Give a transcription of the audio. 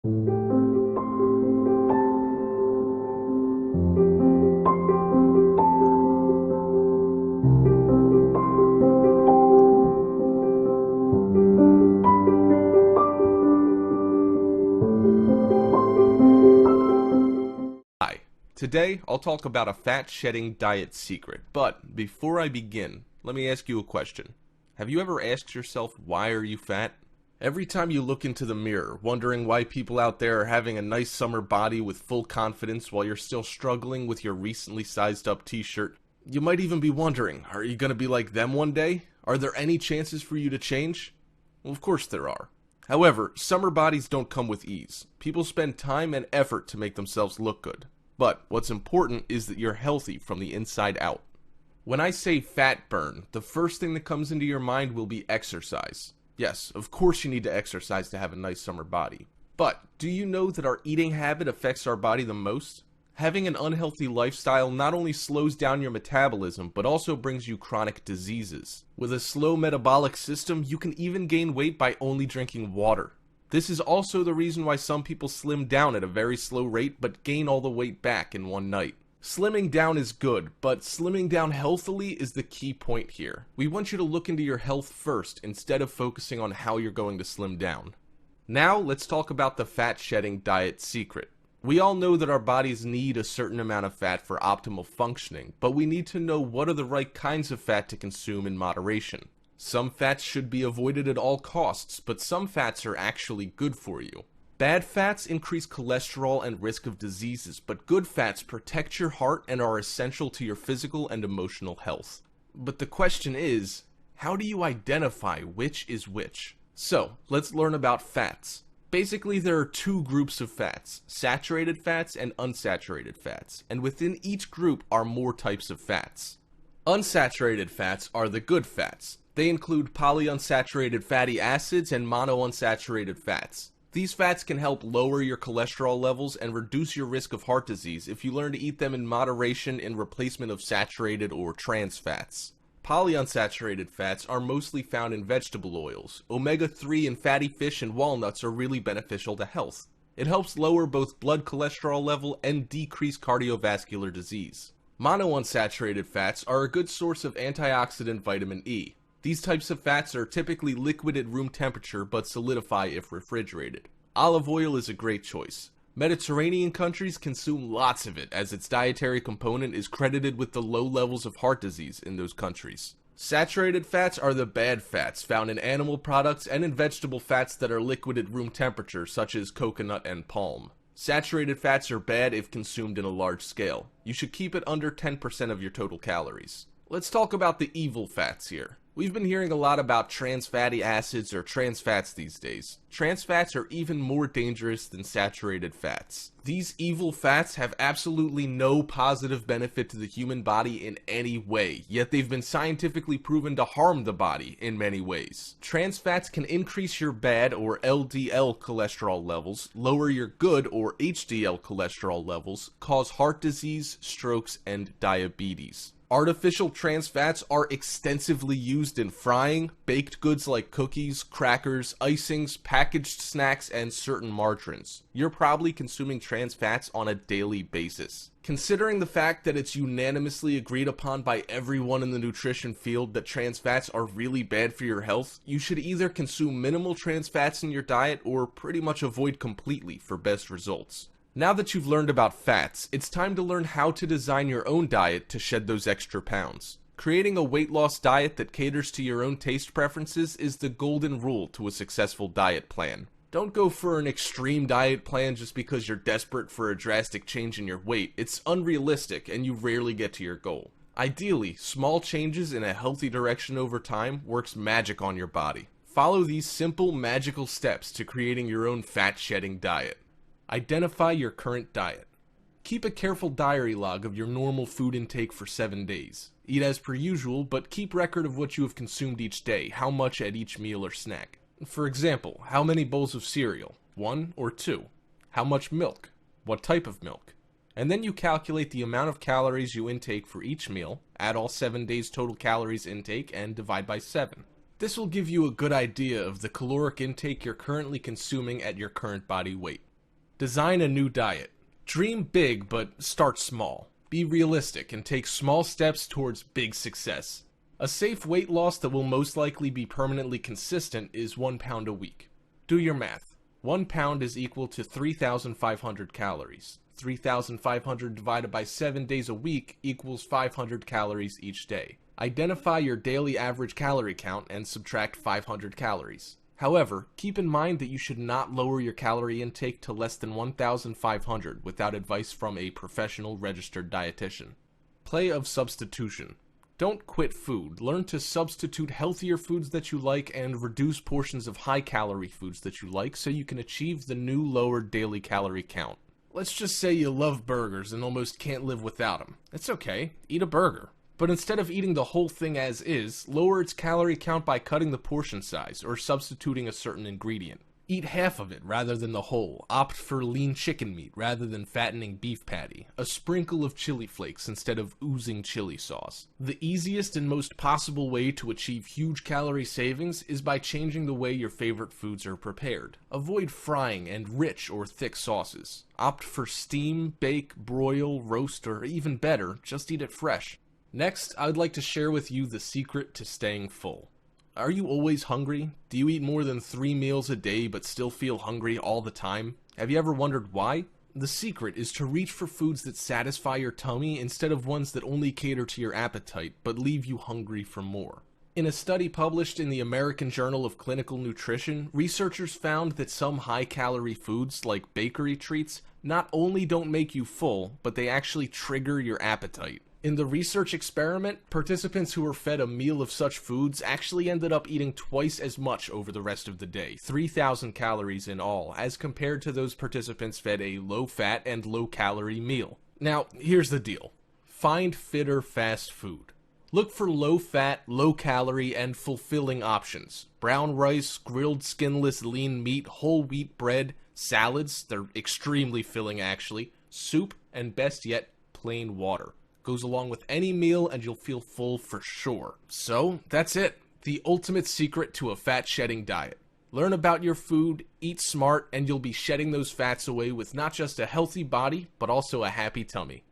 Hi, today I'll talk about a fat shedding diet secret, but before I begin, let me ask you a question. Have you ever asked yourself, why are you fat? Every time you look into the mirror, wondering why people out there are having a nice summer body with full confidence while you're still struggling with your recently sized up t-shirt, you might even be wondering, are you gonna be like them one day? Are there any chances for you to change? Well, of course there are. However, summer bodies don't come with ease. People spend time and effort to make themselves look good. But what's important is that you're healthy from the inside out. When I say fat burn, the first thing that comes into your mind will be exercise. Yes, of course you need to exercise to have a nice summer body. But do you know that our eating habit affects our body the most? Having an unhealthy lifestyle not only slows down your metabolism, but also brings you chronic diseases. With a slow metabolic system, you can even gain weight by only drinking water. This is also the reason why some people slim down at a very slow rate but gain all the weight back in one night. Slimming down is good, but slimming down healthily is the key point here. We want you to look into your health first instead of focusing on how you're going to slim down. Now let's talk about the fat shedding diet secret. We all know that our bodies need a certain amount of fat for optimal functioning, but we need to know what are the right kinds of fat to consume in moderation. Some fats should be avoided at all costs, but some fats are actually good for you. Bad fats increase cholesterol and risk of diseases, but good fats protect your heart and are essential to your physical and emotional health. But the question is, how do you identify which is which? So, let's learn about fats. Basically, there are two groups of fats, saturated fats and unsaturated fats, and within each group are more types of fats. Unsaturated fats are the good fats. They include polyunsaturated fatty acids and monounsaturated fats. These fats can help lower your cholesterol levels and reduce your risk of heart disease if you learn to eat them in moderation in replacement of saturated or trans fats. Polyunsaturated fats are mostly found in vegetable oils. Omega-3 in fatty fish and walnuts are really beneficial to health. It helps lower both blood cholesterol level and decrease cardiovascular disease. Monounsaturated fats are a good source of antioxidant vitamin E. These types of fats are typically liquid at room temperature but solidify if refrigerated. Olive oil is a great choice. Mediterranean countries consume lots of it as its dietary component is credited with the low levels of heart disease in those countries. Saturated fats are the bad fats found in animal products and in vegetable fats that are liquid at room temperature such as coconut and palm. Saturated fats are bad if consumed in a large scale. You should keep it under 10% of your total calories. Let's talk about the evil fats here. We've been hearing a lot about trans fatty acids or trans fats these days. Trans fats are even more dangerous than saturated fats. These evil fats have absolutely no positive benefit to the human body in any way, yet they've been scientifically proven to harm the body in many ways. Trans fats can increase your bad or LDL cholesterol levels, lower your good or HDL cholesterol levels, cause heart disease, strokes, and diabetes. Artificial trans fats are extensively used in frying, baked goods like cookies, crackers, icings, packaged snacks, and certain margarines. You're probably consuming trans fats on a daily basis. Considering the fact that it's unanimously agreed upon by everyone in the nutrition field that trans fats are really bad for your health, you should either consume minimal trans fats in your diet or pretty much avoid completely for best results. Now that you've learned about fats, it's time to learn how to design your own diet to shed those extra pounds. Creating a weight loss diet that caters to your own taste preferences is the golden rule to a successful diet plan. Don't go for an extreme diet plan just because you're desperate for a drastic change in your weight. It's unrealistic and you rarely get to your goal. Ideally, small changes in a healthy direction over time works magic on your body. Follow these simple, magical steps to creating your own fat-shedding diet. Identify your current diet. Keep a careful diary log of your normal food intake for 7 days. Eat as per usual, but keep record of what you have consumed each day, how much at each meal or snack. For example, how many bowls of cereal? 1 or 2? How much milk? What type of milk? And then you calculate the amount of calories you intake for each meal, add all 7 days total calories intake, and divide by 7. This will give you a good idea of the caloric intake you're currently consuming at your current body weight. Design a new diet. Dream big, but start small. Be realistic and take small steps towards big success. A safe weight loss that will most likely be permanently consistent is 1 pound a week. Do your math. 1 pound is equal to 3,500 calories. 3,500 divided by 7 days a week equals 500 calories each day. Identify your daily average calorie count and subtract 500 calories. However, keep in mind that you should not lower your calorie intake to less than 1,500 without advice from a professional registered dietitian. Play of substitution. Don't quit food. Learn to substitute healthier foods that you like and reduce portions of high-calorie foods that you like so you can achieve the new lower daily calorie count. Let's just say you love burgers and almost can't live without them. It's okay. Eat a burger. But instead of eating the whole thing as is, lower its calorie count by cutting the portion size or substituting a certain ingredient. Eat half of it rather than the whole. Opt for lean chicken meat rather than fattening beef patty. A sprinkle of chili flakes instead of oozing chili sauce. The easiest and most possible way to achieve huge calorie savings is by changing the way your favorite foods are prepared. Avoid frying and rich or thick sauces. Opt for steam, bake, broil, roast, or even better, just eat it fresh. Next, I would like to share with you the secret to staying full. Are you always hungry? Do you eat more than 3 meals a day but still feel hungry all the time? Have you ever wondered why? The secret is to reach for foods that satisfy your tummy instead of ones that only cater to your appetite but leave you hungry for more. In a study published in the American Journal of Clinical Nutrition, researchers found that some high-calorie foods, like bakery treats, not only don't make you full, but they actually trigger your appetite. In the research experiment, participants who were fed a meal of such foods actually ended up eating twice as much over the rest of the day, 3,000 calories in all, as compared to those participants fed a low-fat and low-calorie meal. Now, here's the deal. Find fitter fast food. Look for low-fat, low-calorie, and fulfilling options. Brown rice, grilled skinless lean meat, whole wheat bread, salads, they're extremely filling actually, soup, and best yet, plain water. Goes along with any meal and you'll feel full for sure. So, that's it. The ultimate secret to a fat-shedding diet. Learn about your food, eat smart, and you'll be shedding those fats away with not just a healthy body, but also a happy tummy.